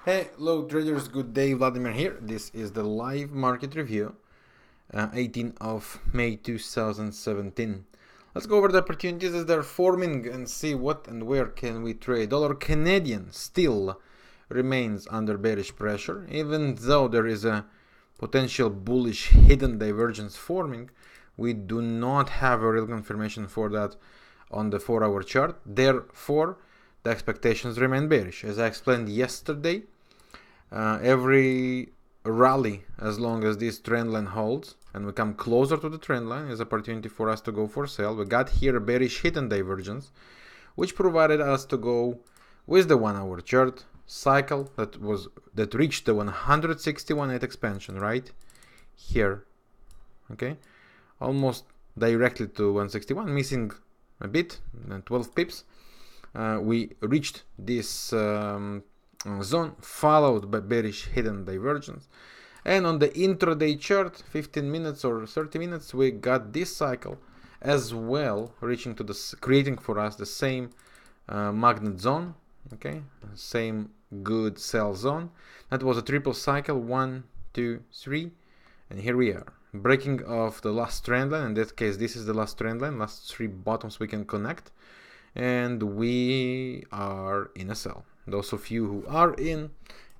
Hello traders, good day, Vladimir here. This is the live market review, 18th of May 2017. Let's go over the opportunities as they're forming and see what and where can we trade. Dollar Canadian still remains under bearish pressure, even though there is a potential bullish hidden divergence forming. We do not have a real confirmation for that on the 4-hour chart. Therefore, the expectations remain bearish. As I explained yesterday, every rally, as long as this trend line holds and we come closer to the trend line, is opportunity for us to go for sale. We got here a bearish hidden divergence, which provided us to go with the 1-hour chart cycle that reached the 161.8 expansion right here. Okay, almost directly to 161, missing a bit, 12 pips. We reached this zone, followed by bearish hidden divergence, and on the intraday chart, 15 minutes or 30 minutes, we got this cycle as well, reaching to the creating for us the same magnet zone. Okay, same good sell zone. That was a triple cycle, 1, 2, 3, and here we are, breaking off the last trend line. In that case, this is the last trend line, last 3 bottoms we can connect, and we are in a sell. Those of you who are in,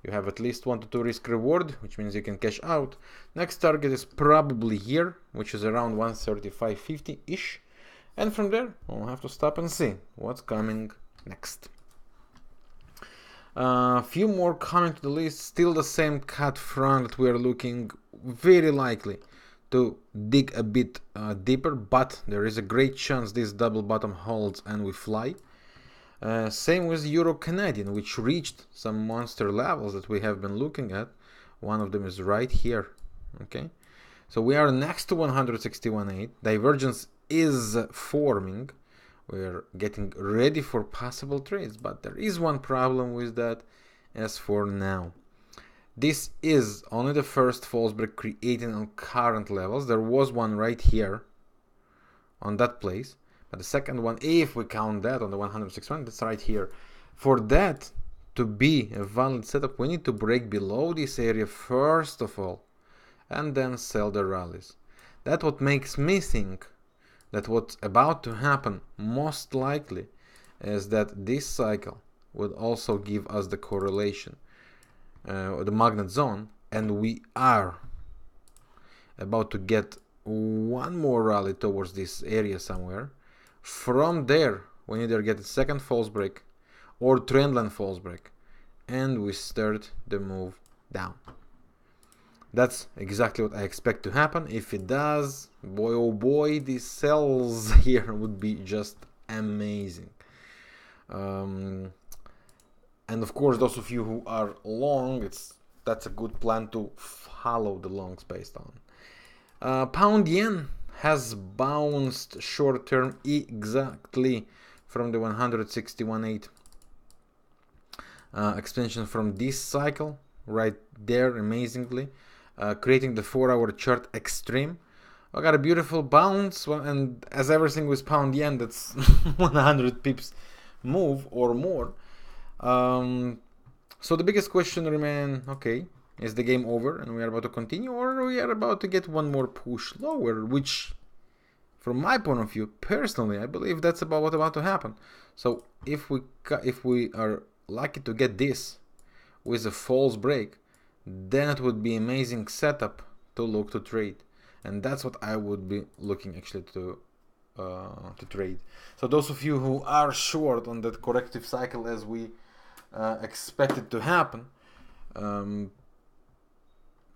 you have at least 1 to 2 risk reward, which means you can cash out. Next target is probably here, which is around 135.50 ish, and from there we'll have to stop and see what's coming next. Few more coming to the list. Still the same cut front that we are looking very likely to dig a bit deeper, but there is a great chance this double bottom holds and we fly. Same with Euro Canadian, which reached some monster levels that we have been looking at. One of them is right here. Okay, so we are next to 161.8. Divergence is forming. We're getting ready for possible trades, but there is one problem with that. As for now, this is only the first false break created on current levels. There was one right here on that place, but the second one, if we count that on the 161, that's right here. For that to be a valid setup, we need to break below this area first of all, and then sell the rallies. That's what makes me think that what's about to happen most likely is that this cycle would also give us the correlation, the magnet zone, and we are about to get one more rally towards this area somewhere. From there, we either get a second false break or trendline false break, and we start the move down. That's exactly what I expect to happen. If it does, boy oh boy, these sells here would be just amazing. And of course, those of you who are long, that's a good plan to follow the longs based on. Pound yen has bounced short term exactly from the 161.8 extension from this cycle right there, amazingly, creating the 4-hour chart extreme. I got a beautiful bounce, and as everything with pound yen, that's 100 pips move or more. So the biggest question remains, okay, is the game over and we are about to continue, or we are about to get one more push lower, which from my point of view, personally, I believe that's about what's about to happen. So if we are lucky to get this with a false break, then it would be amazing setup to look to trade, and that's what I would be looking actually to trade. So those of you who are short on that corrective cycle as we expect it to happen,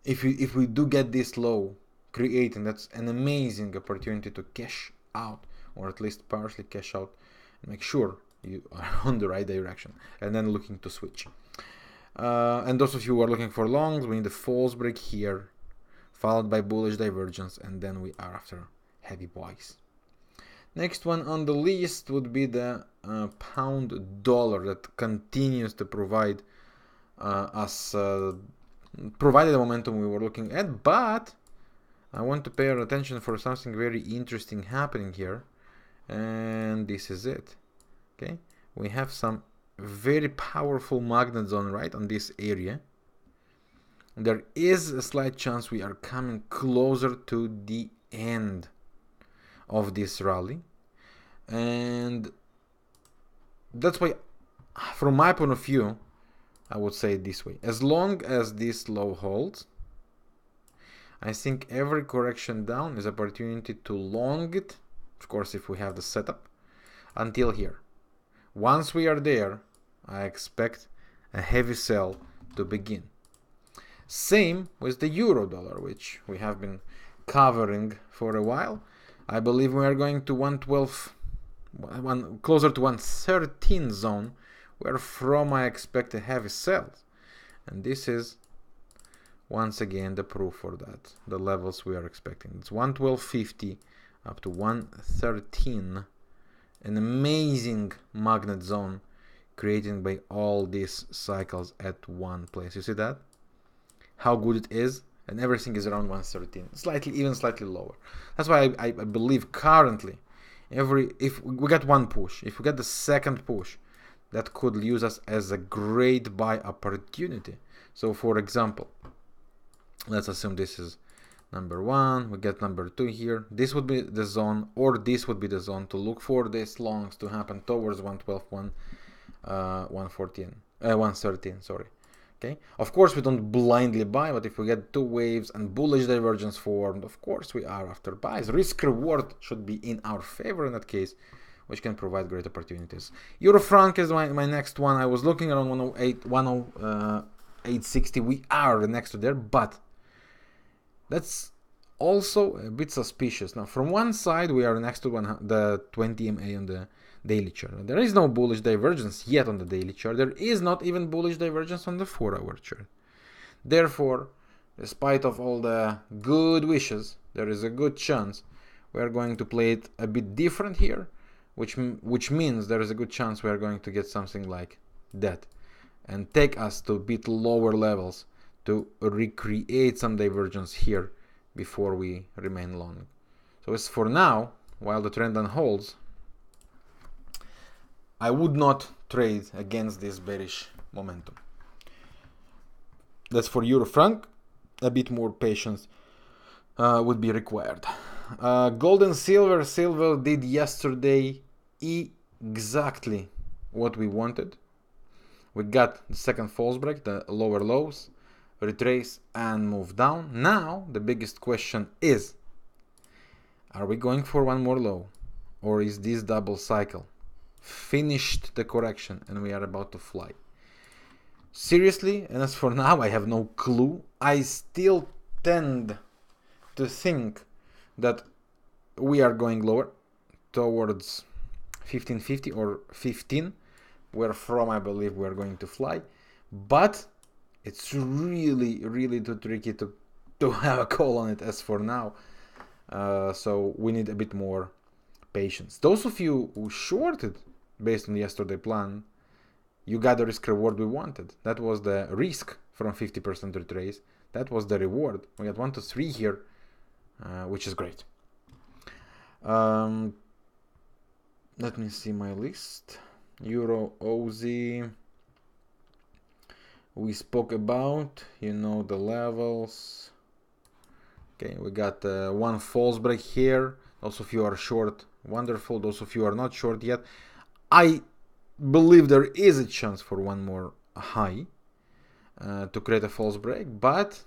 if we do get this low creating, that's an amazing opportunity to cash out, or at least partially cash out, and make sure you are on the right direction, and then looking to switch. And those of you who are looking for longs, we need a false break here, followed by bullish divergence, and then we are after heavy buys. Next one on the list would be the pound dollar, that continues to provide provided the momentum we were looking at, but I want to pay our attention for something very interesting happening here, and this is it. Okay, we have some very powerful magnet zone right on this area. There is a slight chance we are coming closer to the end of this rally, and that's why, from my point of view, I would say it this way: as long as this low holds, I think every correction down is opportunity to long it, of course if we have the setup, until here. Once we are there, I expect a heavy sell to begin. Same with the euro dollar, which we have been covering for a while. I believe we are going to 112, closer to 113 zone, where from I expect a heavy sell. And this is once again the proof for that, the levels we are expecting. It's 112.50 up to 113, an amazing magnet zone created by all these cycles at one place. You see that? How good it is? And everything is around 113, even slightly lower. That's why I believe currently, if we get one push, if we get the second push, that could use us as a great buy opportunity. So for example, let's assume this is number one, we get number two here. This would be the zone, or this would be the zone to look for these longs to happen towards 112, 113, sorry. Okay. Of course, we don't blindly buy, but if we get two waves and bullish divergence formed, of course we are after buys. Risk reward should be in our favor in that case, which can provide great opportunities. Euro franc is my next one. I was looking around 108, 108.60. We are next to there, but that's also a bit suspicious. Now, from one side, we are next to the 20 MA on the daily chart. There is no bullish divergence yet on the daily chart. There is not even bullish divergence on the 4-hour chart. Therefore, despite of all the good wishes, there is a good chance we are going to play it a bit different here, which means there is a good chance we are going to get something like that and take us to a bit lower levels to recreate some divergence here before we remain long. So as for now, while the trend unfolds, I would not trade against this bearish momentum. That's for euro franc. A bit more patience would be required. Gold and silver. Silver did yesterday exactly what we wanted. We got the second false break, the lower lows, retrace and move down. Now the biggest question is, are we going for one more low, or is this double cycle finished the correction and we are about to fly? Seriously, and as for now, I have no clue. I still tend to think that we are going lower towards 1550 or 15, where from I believe we are going to fly. But it's really too tricky to have a call on it as for now. So we need a bit more patience. Those of you who shorted based on yesterday plan, you got the risk reward we wanted. That was the risk from 50% retrace. That was the reward. We got 1 to 3 here, which is great. Let me see my list. Euro, Aussie. We spoke about, you know, the levels. Okay, we got one false break here. Those of you are short, wonderful. Those of you are not short yet, I believe there is a chance for one more high to create a false break, but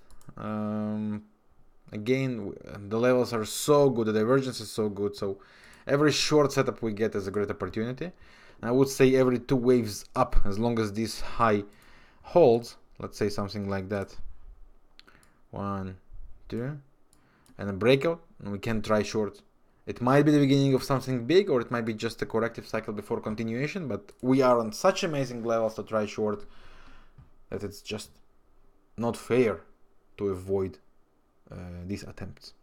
again, the levels are so good, the divergence is so good, so every short setup we get is a great opportunity. I would say every 2 waves up, as long as this high holds, let's say something like that, 1, 2, and a breakout, and we can try short. It might be the beginning of something big, or it might be just a corrective cycle before continuation, but we are on such amazing levels to try short that it's just not fair to avoid these attempts.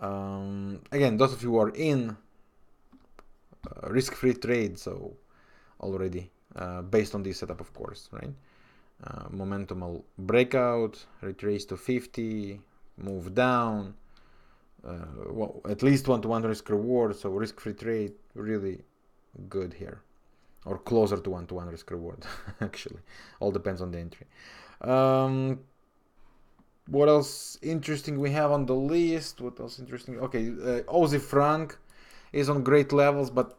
Again, those of you who are in risk-free trade, so already based on this setup, of course, right? Momentumal breakout, retrace to 50, move down, well, at least 1-to-1 risk reward, so risk-free trade, really good here. or closer to 1-to-1 risk reward. Actually, all depends on the entry. What else interesting we have on the list? What else interesting? Okay, Aussie franc is on great levels, but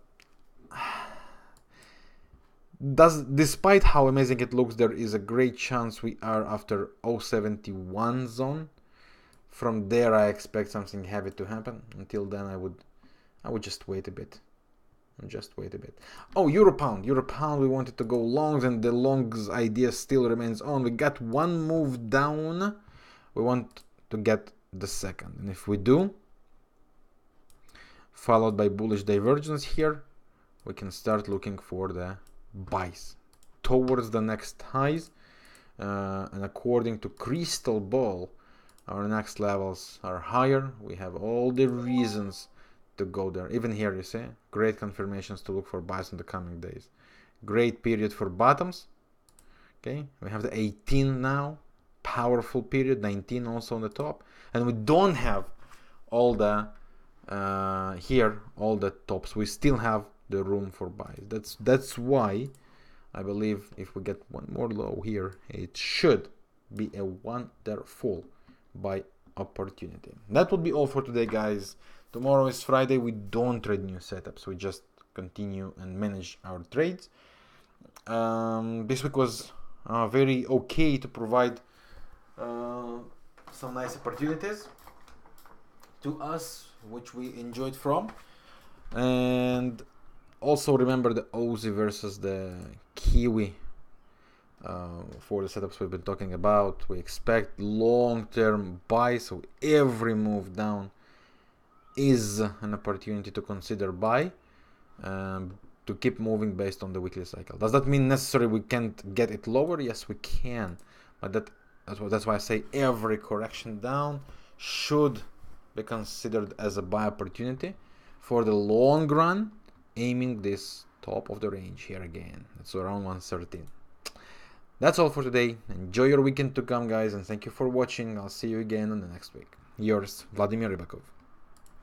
despite how amazing it looks, there is a great chance we are after 0.71 zone. From there, I expect something heavy to happen. Until then, I would just wait a bit. Oh, Euro pound. We wanted to go longs, and the longs idea still remains on. We got one move down. We want to get the second, and if we do, followed by bullish divergence here, we can start looking for the buys towards the next highs. And according to Crystal Ball, our next levels are higher. We have all the reasons to go there. Even here, you see, great confirmations to look for buys in the coming days. Great period for bottoms. Okay, we have the 18 now, powerful period, 19 also on the top, and we don't have all the here all the tops. We still have the room for buys. That's why I believe if we get one more low here, it should be a wonderful buy opportunity. That would be all for today, guys. Tomorrow is Friday. We don't trade new setups. We just continue and manage our trades. This week was very okay to provide some nice opportunities to us, which we enjoyed from. And also remember the Aussie versus the Kiwi for the setups we've been talking about. We expect long-term buy, so every move down is an opportunity to consider buy, to keep moving based on the weekly cycle. Does that mean necessarily we can't get it lower? Yes, we can, but that's why I say every correction down should be considered as a buy opportunity for the long run, aiming this top of the range here again. That's around 113. That's all for today. Enjoy your weekend to come, guys, and thank you for watching. I'll see you again on the next week. Yours, Vladimir Ribakov.